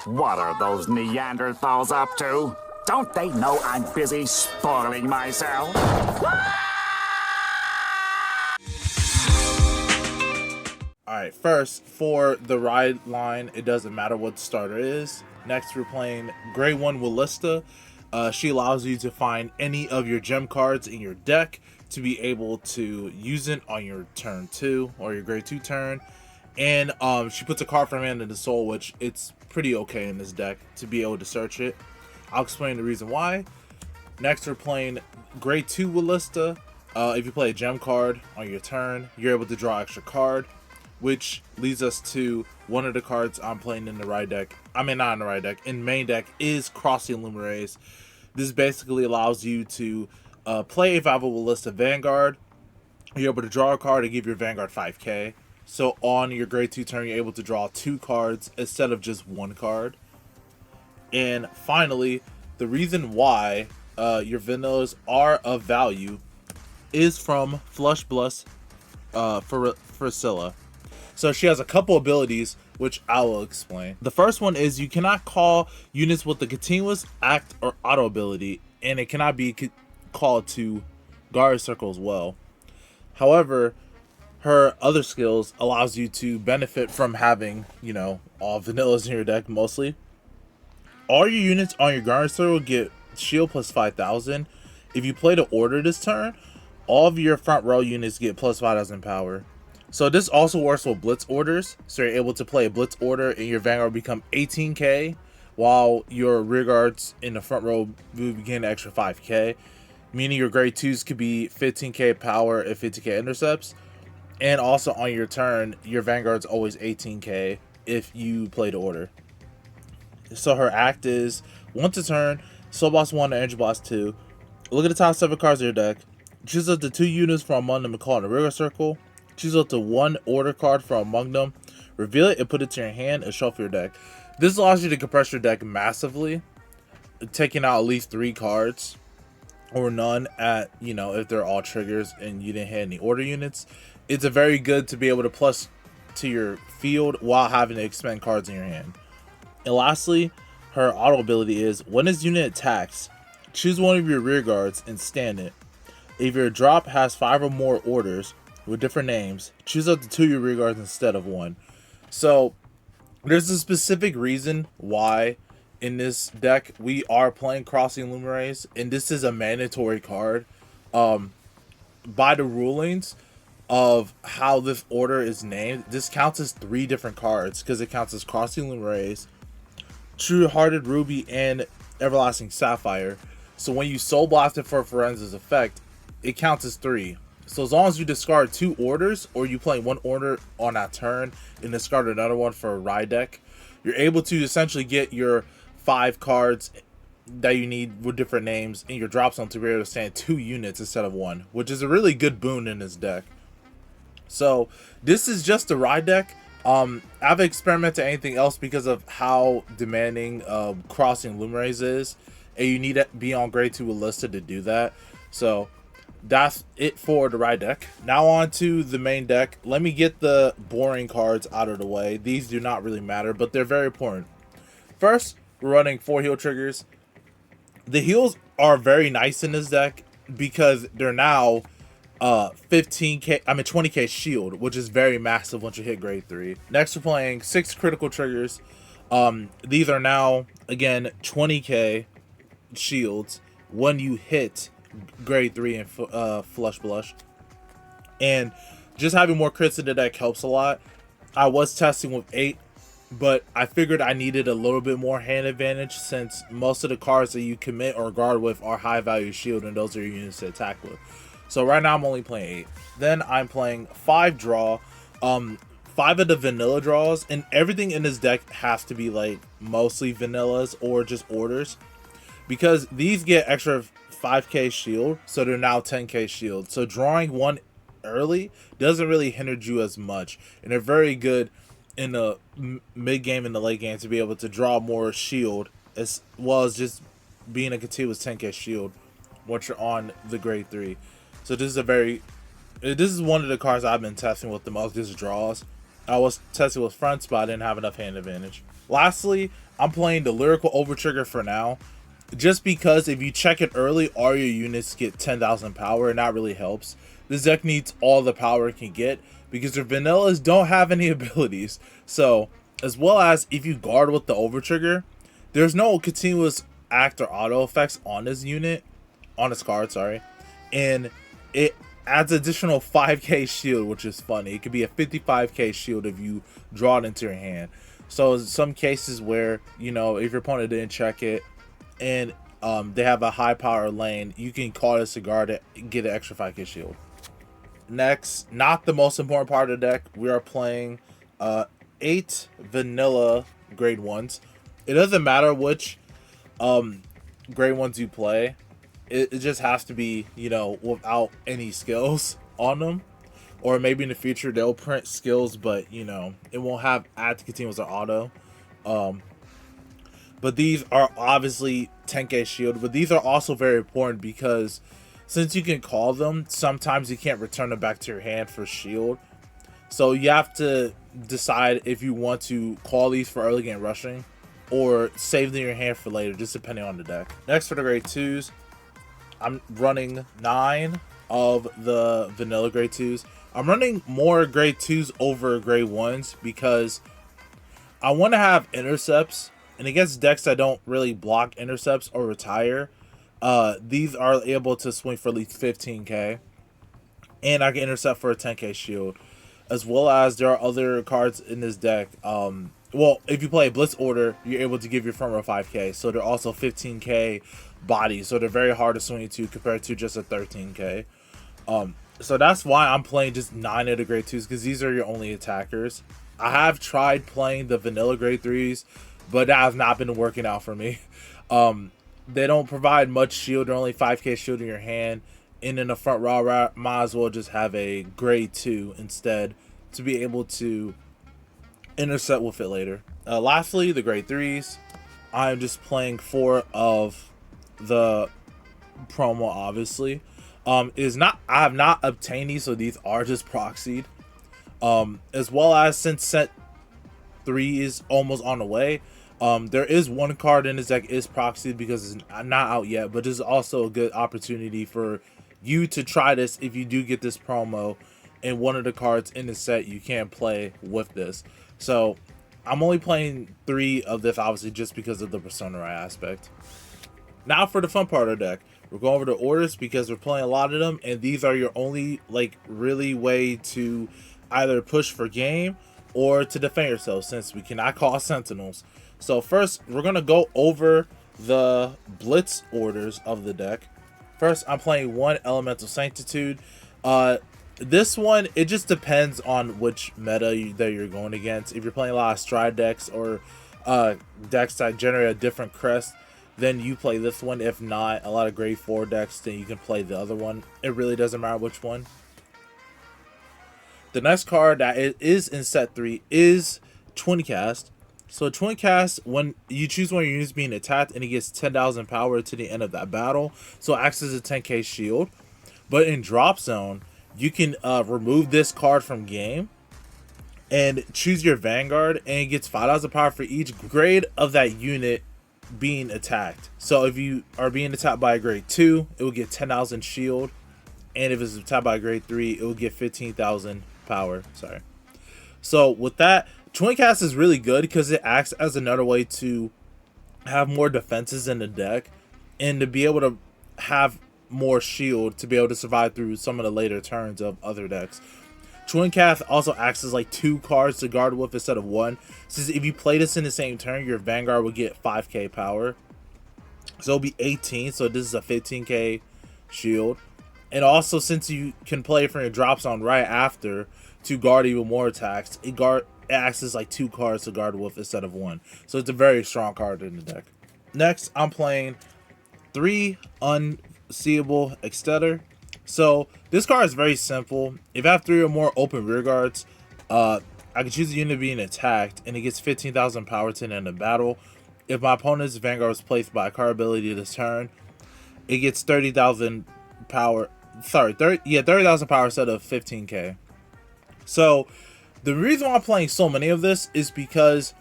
What are those Neanderthals up to? Don't they know I'm busy spoiling myself? Alright, first, for the ride line, it doesn't matter what the starter is. Next, we're playing Grade 1 Willista. She allows you to find any of your gem cards in your deck to be able to use it on your turn 2 or your Grade 2 turn. And she puts a card from hand into soul, which it's pretty okay in this deck to be able to search it. I'll explain the reason why. Next, we're playing Grade 2 Willista. If you play a gem card on your turn, you're able to draw extra card, which leads us to one of the cards I'm playing in the ride deck. I mean, not in the ride deck. In main deck is Crossing Luminaries. This basically allows you to play a viable Willista Vanguard. You're able to draw a card and give your Vanguard 5k. So on your Grade 2 turn, you're able to draw 2 cards instead of just 1 card. And finally, the reason why your vanillas are of value is from Flush Blush Froselia. So she has a couple abilities, which I will explain. The first one is you cannot call units with the continuous act or auto ability, and it cannot be called to guard circle as well. However, her other skills allows you to benefit from having, all vanillas in your deck mostly. All your units on your guard circle get shield plus 5,000. If you play the order this turn, all of your front row units get plus 5,000 power. So this also works with blitz orders. So you're able to play a blitz order and your Vanguard become 18k, while your rear guards in the front row will gain an extra 5k, meaning your Grade 2s could be 15k power and 50k intercepts. And also on your turn, your Vanguard's always 18k if you play the order. So her act is, once a turn, Soul Boss 1 and Energy Boss 2. Look at the top 7 cards of your deck. Choose up to 2 units from among them and call in a rear circle. Choose up to 1 order card from among them. Reveal it and put it to your hand and shuffle your deck. This allows you to compress your deck massively, taking out at least 3 cards or none at, if they're all triggers and you didn't hit any order units. It's a very good to be able to plus to your field while having to expend cards in your hand. And lastly, her auto ability is, when this unit attacks, choose one of your rear guards and stand it. If your drop has 5 or more orders with different names, choose up to 2 of your rear guards instead of 1. So there's a specific reason why in this deck we are playing Crossing Luminaries, and this is a mandatory card. By the rulings of how this order is named, this counts as 3 different cards because it counts as Crossing Luminaries, True Hearted Ruby, and Everlasting Sapphire. So when you Soul Blast it for Forensics effect, it counts as 3. So as long as you discard 2 orders, or you play 1 order on that turn and discard another one for a ride deck, you're able to essentially get your 5 cards that you need with different names in your drop zone to be able to stand 2 units instead of 1, which is a really good boon in this deck. So this is just a ride deck. I haven't experimented anything else because of how demanding Crossing Luminaries is, and you need to be on Grade 2 Willista to do that. So that's it for the ride deck. Now on to the main deck. Let me get the boring cards out of the way. These do not really matter, but they're very important. First, we're running 4 heal triggers. The heals are very nice in this deck because they're now 20k shield, which is very massive once you hit Grade 3. Next, we're playing 6 critical triggers. These are now, again, 20k shields when you hit Grade 3 and Flush Blush. And just having more crits in the deck helps a lot. I was testing with 8, but I figured I needed a little bit more hand advantage since most of the cards that you commit or guard with are high value shield, and those are your units to attack with. So right now I'm only playing 8. Then I'm playing 5 draw. 5 of the vanilla draws, and everything in this deck has to be like mostly vanillas or just orders, because these get extra 5k shield, so they're now 10k shield. So drawing 1 early doesn't really hinder you as much, and they're very good in the mid game and the late game to be able to draw more shield, as well as just being a continuous 10k shield once you're on the Grade 3. So this is one of the cards I've been testing with the most, just draws. I was testing with fronts, but I didn't have enough hand advantage. Lastly, I'm playing the Lyrical Overtrigger for now, just because if you check it early, all your units get 10,000 power, and that really helps. This deck needs all the power it can get because their vanillas don't have any abilities. So, as well as if you guard with the Overtrigger, there's no continuous act or auto effects on this unit, on this card, sorry, and it adds additional 5k shield, which is funny. It could be a 55k shield if you draw it into your hand. So in some cases where, you know, if your opponent didn't check it and they have a high power lane, you can call this to guard it and get an extra 5k shield. Next, not the most important part of the deck, we are playing 8 vanilla grade 1s. It doesn't matter which grade 1s you play. It just has to be, you know, without any skills on them. Or maybe in the future they'll print skills, but, you know, it won't have add to continuous or auto. But these are obviously 10k shield. But these are also very important because since you can call them, sometimes you can't return them back to your hand for shield. So you have to decide if you want to call these for early game rushing or save them in your hand for later, just depending on the deck. Next, for the grade 2s, I'm running 9 of the vanilla grade 2s. I'm running more grade 2s over grade 1s because I want to have intercepts, and against decks that don't really block intercepts or retire, these are able to swing for at least 15k, and I can intercept for a 10k shield, as well as there are other cards in this deck. Well, if you play a Blitz Order, you're able to give your front row 5k, so they're also 15k bodies, so they're very hard to swing to compared to just a 13k. So that's why I'm playing just 9 of the grade 2s, because these are your only attackers. I have tried playing the vanilla grade 3s, but that has not been working out for me. They don't provide much shield. They're only 5k shield in your hand, and in the front row, might as well just have a grade 2 instead to be able to intercept with it later. Lastly, the grade 3s. I'm just playing 4 of the promo, obviously. I have not obtained these, so these are just proxied. As well as since set 3 is almost on the way, there is one card in this deck is proxied because it's not out yet, but this is also a good opportunity for you to try this if you do get this promo and one of the cards in the set you can play with this. So I'm only playing 3 of this, obviously, just because of the Persona Right aspect. Now for the fun part of the deck. We're going over the orders because we're playing a lot of them, and these are your only, like, really way to either push for game or to defend yourself, since we cannot call sentinels. So first, we're going to go over the blitz orders of the deck. First, I'm playing 1 Elemental Sanctitude. This one, it just depends on which meta that you're going against. If you're playing a lot of stride decks or decks that generate a different crest, then you play this one. If not, a lot of grade 4 decks, then you can play the other one. It really doesn't matter which one. The next card that is in set 3 is Twin Cast. So Twin Cast, when you choose one of your units being attacked, and it gets 10,000 power to the end of that battle, so it acts as a 10k shield. But in Drop Zone, you can remove this card from game and choose your Vanguard, and it gets 5,000 power for each grade of that unit being attacked. So if you are being attacked by a grade 2, it will get 10,000 shield, and if it's attacked by a grade 3, it will get 15,000 power. Sorry. So with that, Twin Cast is really good because it acts as another way to have more defenses in the deck and to be able to have more shield to be able to survive through some of the later turns of other decks. Twin Cast also acts as like 2 cards to guard with instead of 1. Since if you play this in the same turn, your Vanguard will get 5k power. So it'll be 18. So this is a 15k shield. And also, since you can play from your Drop Zone right after to guard even more attacks, it acts as like 2 cards to guard with instead of 1. So it's a very strong card in the deck. Next, I'm playing 3 Unseeable Extender. So this card is very simple. If I have 3 or more open rear guards, I can choose a unit being attacked, and it gets 15,000 power to the end of battle. If my opponent's Vanguard is placed by a card ability this turn, it gets 30,000 power. Sorry, 30,000 power instead of 15k. So the reason why I'm playing so many of this is because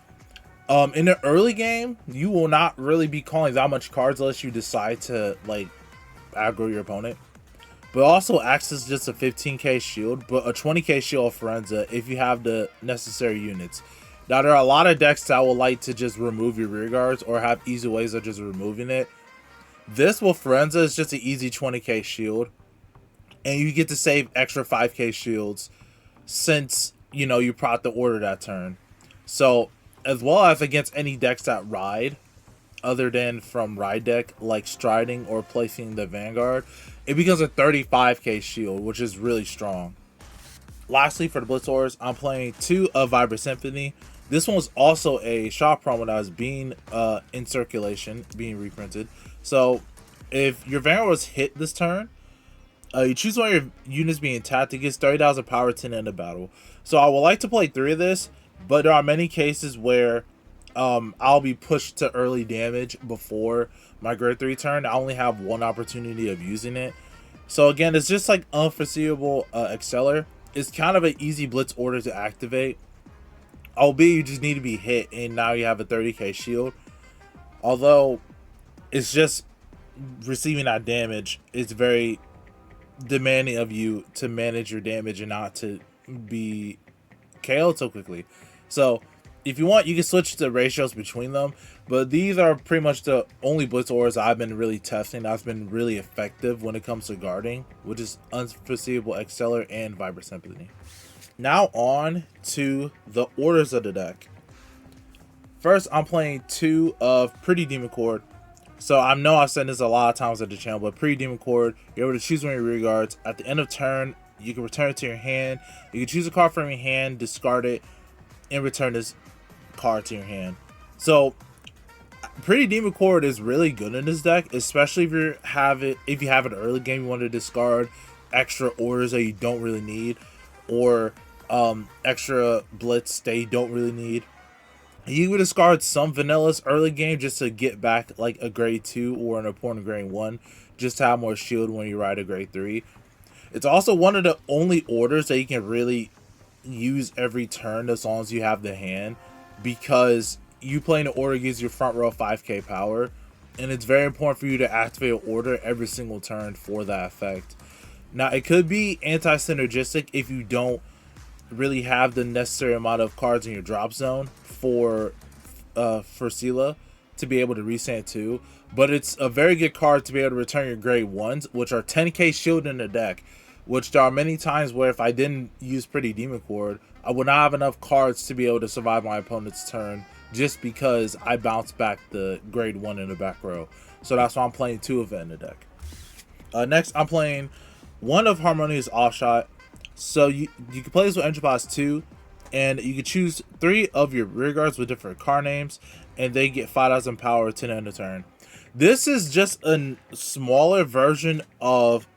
In the early game, you will not really be calling that much cards unless you decide to like aggro your opponent. But also acts as just a 15k shield, but a 20k shield of Forenza if you have the necessary units. Now there are a lot of decks that will like to just remove your rear guards or have easy ways of just removing it. This with Forenza is just an easy 20k shield, and you get to save extra 5k shields since you know you prot the order that turn. So as well as against any decks that ride, other than from ride deck like striding or placing the Vanguard, it becomes a 35k shield, which is really strong. Lastly, for the Blitz Orders, I'm playing 2 of Vibrant Symphony. This one was also a shop promo that was being in circulation, being reprinted. So if your Vanguard was hit this turn, you choose one of your units being tapped, it gets 30,000 power to the end of battle. So I would like to play 3 of this, but there are many cases where I'll be pushed to early damage before my grade 3 turn. I only have one opportunity of using it. So again, it's just like unforeseeable Exceller. It's kind of an easy Blitz order to activate. Albeit you just need to be hit and now you have a 30k shield. Although it's just receiving that damage, it's very demanding of you to manage your damage and not to be KO'd so quickly. So if you want, you can switch the ratios between them, but these are pretty much the only Blitz orders I've been really testing that's been really effective when it comes to guarding, which is Unforeseeable Exceller and Vibrant Symphony. Now on to the orders of the deck. First, I'm playing 2 of Pretty Demon Cord. So I know I've said this a lot of times at the channel, but Pretty Demon Cord, you're able to choose one of your rear guards. At the end of turn, you can return it to your hand. You can choose a card from your hand, discard it, and return this card to your hand. So Pretty Demon Cord is really good in this deck, especially if you have an early game you want to discard extra orders that you don't really need, or extra blitz that you don't really need. You would discard some vanillas early game just to get back like a grade 2 or an opponent grade 1, just to have more shield when you ride a grade 3. It's also one of the only orders that you can really use every turn as long as you have the hand, because you playing the order gives your front row 5k power, and it's very important for you to activate an order every single turn for that effect. Now it could be anti-synergistic if you don't really have the necessary amount of cards in your drop zone for Froselia to be able to reset too, but it's a very good card to be able to return your grade 1s, which are 10k shield in the deck, which there are many times where if I didn't use Pretty Demon Cord, I would not have enough cards to be able to survive my opponent's turn just because I bounced back the grade 1 in the back row. So that's why I'm playing 2 of it in the deck. Next, I'm playing 1 of Harmonious Offshot. So you can play this with Entry Boss 2, and you can choose 3 of your rear guards with different card names, and they get 5,000 power to the end of turn. This is just a smaller version of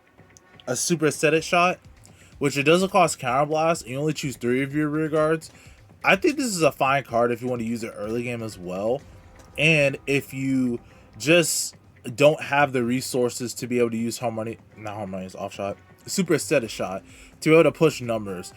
a super aesthetic shot, which it doesn't cost counterblast, and you only choose 3 of your rear guards. I think this is a fine card if you want to use it early game as well, and if you just don't have the resources to be able to use Harmonious Offshot, super aesthetic shot, to be able to push numbers.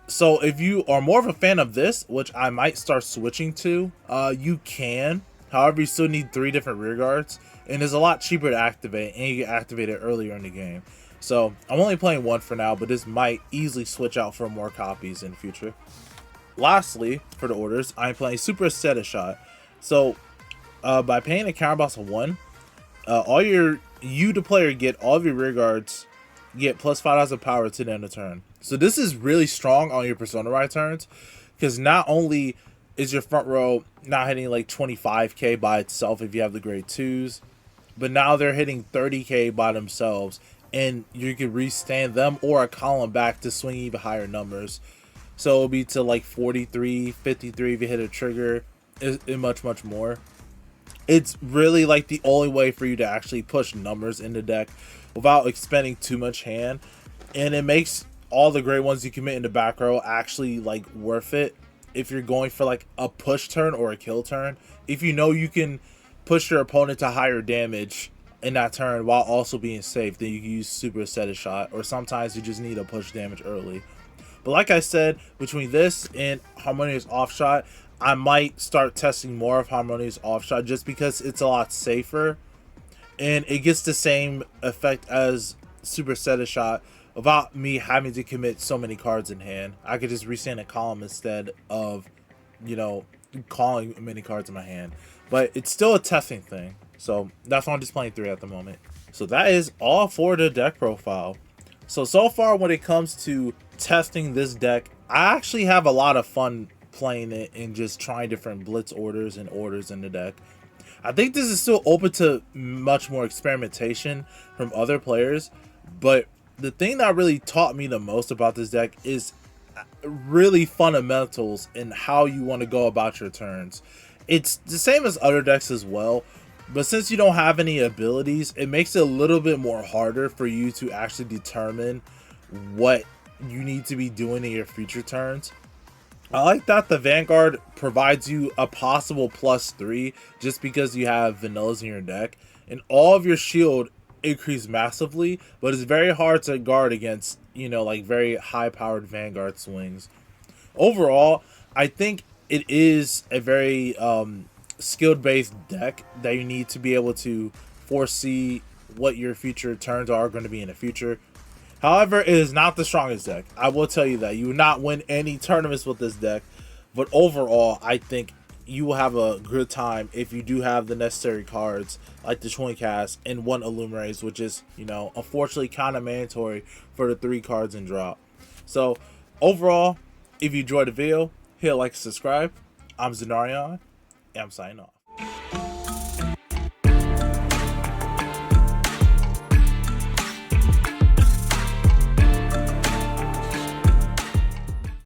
So if you are more of a fan of this, which I might start switching to, you can. However, you still need 3 different rear guards, and it's a lot cheaper to activate, and you can activate it earlier in the game. So I'm only playing 1 for now, but this might easily switch out for more copies in the future. Lastly, for the orders, I'm playing Super Aesthetic Shot. So by paying a counter boss of 1, the player, get all of your rear guards, get plus 5,000 power to the end of turn. So this is really strong on your Persona Ride turns, because not only is your front row not hitting like 25k by itself if you have the grade 2s, but now they're hitting 30k by themselves, and you can restand them or a column back to swing even higher numbers. So it'll be to like 43, 53 if you hit a trigger, and much more. It's really like the only way for you to actually push numbers in the deck without expending too much hand, and it makes all the great ones you commit in the back row actually like worth it if you're going for like a push turn or a kill turn. If you know you can push your opponent to higher damage in that turn while also being safe, then you can use Super Aesthetic Shot, or sometimes you just need to push damage early. But like I said, between this and Harmonious Offshot, I might start testing more of Harmonious Offshot just because it's a lot safer and it gets the same effect as Super Set Shot without me having to commit so many cards in hand. I could just resend a column instead of, you know, calling many cards in my hand. But it's still a testing thing. So that's why I'm just playing 3 at the moment. So that is all for the deck profile. So far when it comes to testing this deck, I actually have a lot of fun playing it and just trying different blitz orders and orders in the deck. I think this is still open to much more experimentation from other players, but the thing that really taught me the most about this deck is really fundamentals in how you want to go about your turns. It's the same as other decks as well, but since you don't have any abilities, it makes it a little bit more harder for you to actually determine what you need to be doing in your future turns. I like that the Vanguard provides you a possible +3 just because you have vanillas in your deck, and all of your shield increase massively, but it's very hard to guard against, you know, like very high powered Vanguard swings. Overall, I think it is a very skilled based deck that you need to be able to foresee what your future turns are going to be in the future. However, it is not the strongest deck. I will tell you that. You will not win any tournaments with this deck. But overall, I think you will have a good time if you do have the necessary cards, like the Twin Cast and 1 Illuminaries, which is, you know, unfortunately kind of mandatory for the 3 cards in drop. So, overall, if you enjoyed the video, hit like and subscribe. I'm Zenarion, and I'm signing off.